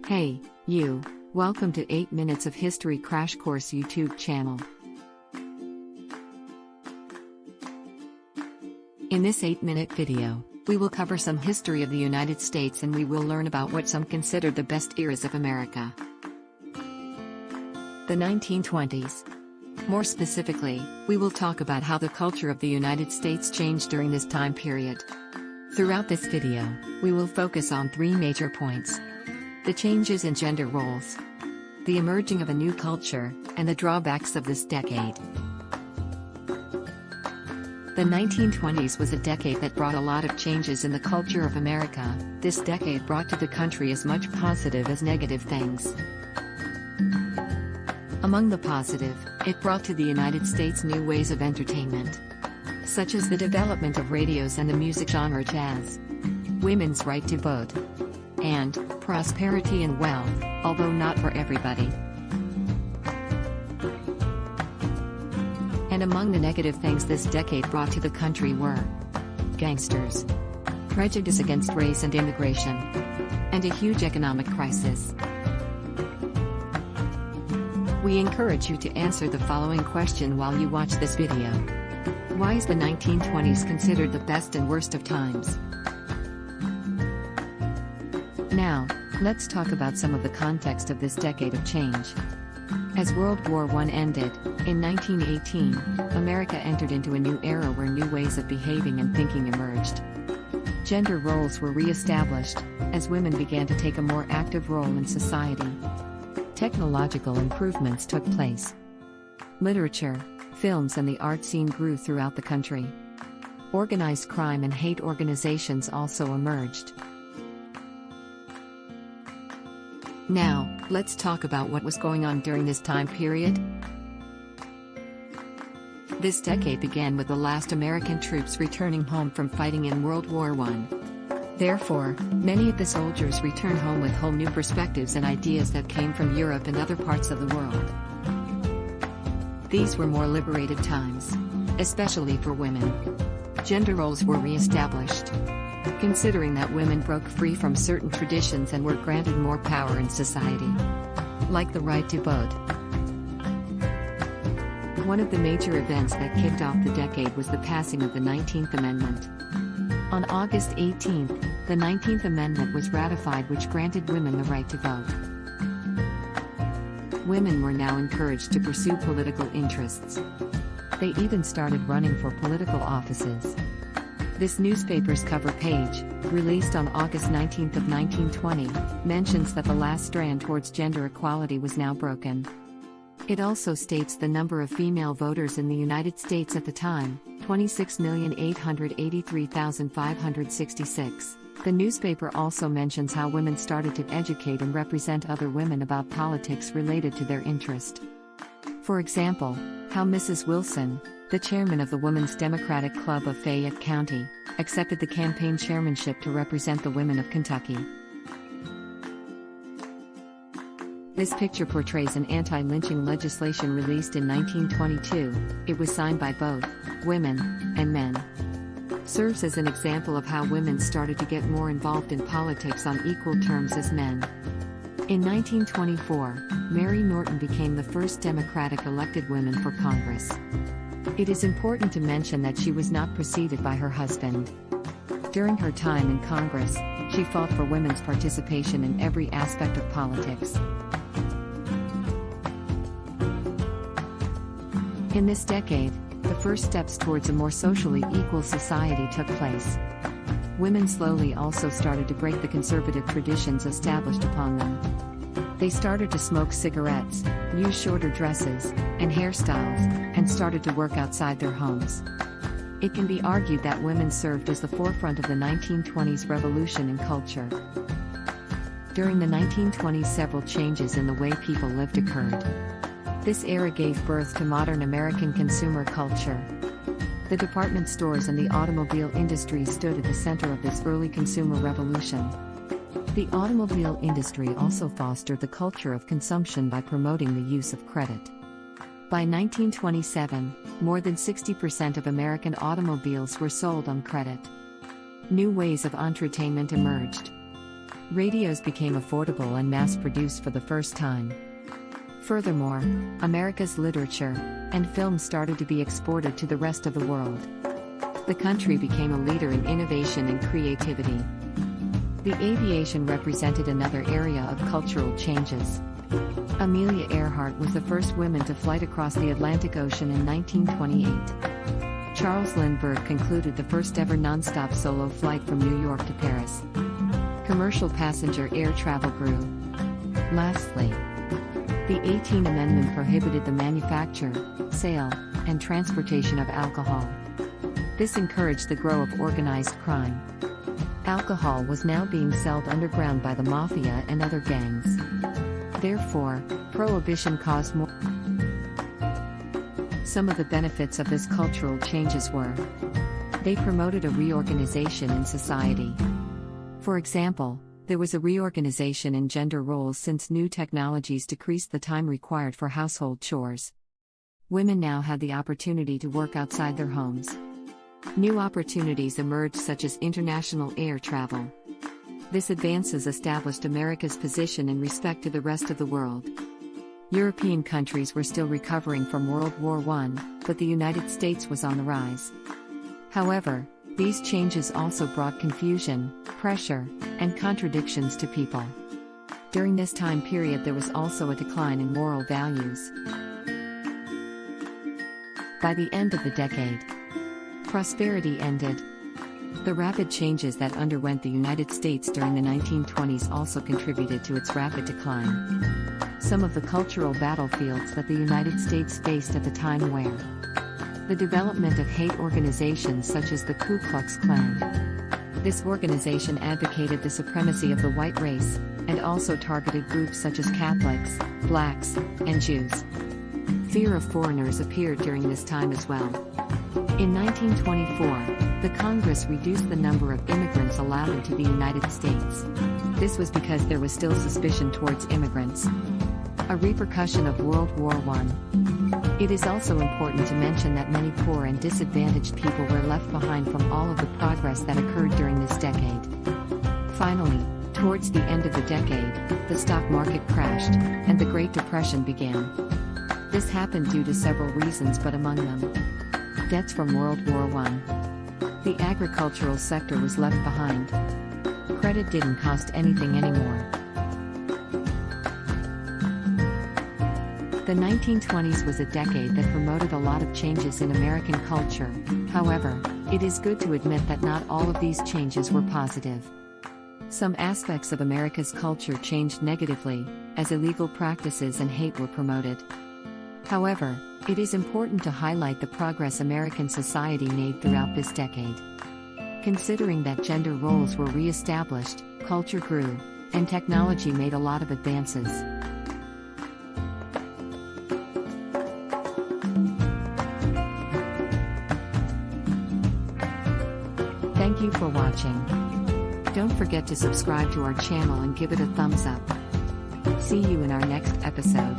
Hey, you, welcome to 8 Minutes of History Crash Course YouTube channel. In this 8-minute video, we will cover some history of the United States and we will learn about what some consider the best eras of America. The 1920s. More specifically, we will talk about how the culture of the United States changed during this time period. Throughout this video, we will focus on 3 major points: the changes in gender roles, the emerging of a new culture, and the drawbacks of this decade. The 1920s was a decade that brought a lot of changes in the culture of America. This decade brought to the country as much positive as negative things. Among the positive, it brought to the United States new ways of entertainment, such as the development of radios and the music genre jazz, women's right to vote, and prosperity and wealth, although not for everybody. And among the negative things this decade brought to the country were gangsters, prejudice against race and immigration, and a huge economic crisis. We encourage you to answer the following question while you watch this video. Why is the 1920s considered the best and worst of times? Now, let's talk about some of the context of this decade of change. As World War I ended, in 1918, America entered into a new era where new ways of behaving and thinking emerged. Gender roles were re-established, as women began to take a more active role in society. Technological improvements took place. Literature, films and the art scene grew throughout the country. Organized crime and hate organizations also emerged. Now, let's talk about what was going on during this time period. This decade began with the last American troops returning home from fighting in World War I. Therefore, many of the soldiers returned home with whole new perspectives and ideas that came from Europe and other parts of the world. These were more liberated times, especially for women. Gender roles were re-established, considering that women broke free from certain traditions and were granted more power in society, like the right to vote. One of the major events that kicked off the decade was the passing of the 19th Amendment. On August 18th, the 19th Amendment was ratified, which granted women the right to vote. Women were now encouraged to pursue political interests. They even started running for political offices. This newspaper's cover page, released on August 19th of 1920, mentions that the last strand towards gender equality was now broken. It also states the number of female voters in the United States at the time, 26,883,566. The newspaper also mentions how women started to educate and represent other women about politics related to their interest. For example, how Mrs. Wilson, the chairman of the Women's Democratic Club of Fayette County, accepted the campaign chairmanship to represent the women of Kentucky. This picture portrays an anti-lynching legislation released in 1922. It was signed by both women and men. Serves as an example of how women started to get more involved in politics on equal terms as men. In 1924, Mary Norton became the first Democratic elected woman for Congress. It is important to mention that she was not preceded by her husband. During her time in Congress, she fought for women's participation in every aspect of politics. In this decade, the first steps towards a more socially equal society took place. Women slowly also started to break the conservative traditions established upon them. They started to smoke cigarettes, use shorter dresses and hairstyles, and started to work outside their homes. It can be argued that women served as the forefront of the 1920s revolution in culture. During the 1920s, several changes in the way people lived occurred. This era gave birth to modern American consumer culture. The department stores and the automobile industry stood at the center of this early consumer revolution. The automobile industry also fostered the culture of consumption by promoting the use of credit. By 1927, more than 60% of American automobiles were sold on credit. New ways of entertainment emerged. Radios became affordable and mass-produced for the first time. Furthermore, America's literature and film started to be exported to the rest of the world. The country became a leader in innovation and creativity. The aviation represented another area of cultural changes. Amelia Earhart was the first woman to flight across the Atlantic Ocean in 1928. Charles Lindbergh concluded the first ever non-stop solo flight from New York to Paris. Commercial passenger air travel grew. Lastly, the 18th Amendment prohibited the manufacture, sale, and transportation of alcohol. This encouraged the growth of organized crime. Alcohol was now being sold underground by the mafia and other gangs. Therefore, prohibition caused more. Some of the benefits of this cultural changes were: they promoted a reorganization in society. For example, there was a reorganization in gender roles since new technologies decreased the time required for household chores. Women now had the opportunity to work outside their homes. New opportunities emerged such as international air travel. This advances established America's position in respect to the rest of the world. European countries were still recovering from World War I, but the United States was on the rise. However, these changes also brought confusion, pressure, and contradictions to people. During this time period there was also a decline in moral values. By the end of the decade, prosperity ended. The rapid changes that underwent the United States during the 1920s also contributed to its rapid decline. Some of the cultural battlefields that the United States faced at the time were the development of hate organizations such as the Ku Klux Klan. This organization advocated the supremacy of the white race, and also targeted groups such as Catholics, blacks, and Jews. Fear of foreigners appeared during this time as well. In 1924, the Congress reduced the number of immigrants allowed into the United States. This was because there was still suspicion towards immigrants, a repercussion of World War I. It is also important to mention that many poor and disadvantaged people were left behind from all of the progress that occurred during this decade. Finally, towards the end of the decade, the stock market crashed, and the Great Depression began. This happened due to several reasons, but among them, debts from World War I. The agricultural sector was left behind. Credit didn't cost anything anymore. The 1920s was a decade that promoted a lot of changes in American culture. However, it is good to admit that not all of these changes were positive. Some aspects of America's culture changed negatively, as illegal practices and hate were promoted. However, it is important to highlight the progress American society made throughout this decade. Considering that gender roles were re-established, culture grew, and technology made a lot of advances. Thank you for watching. Don't forget to subscribe to our channel and give it a thumbs up. See you in our next episode.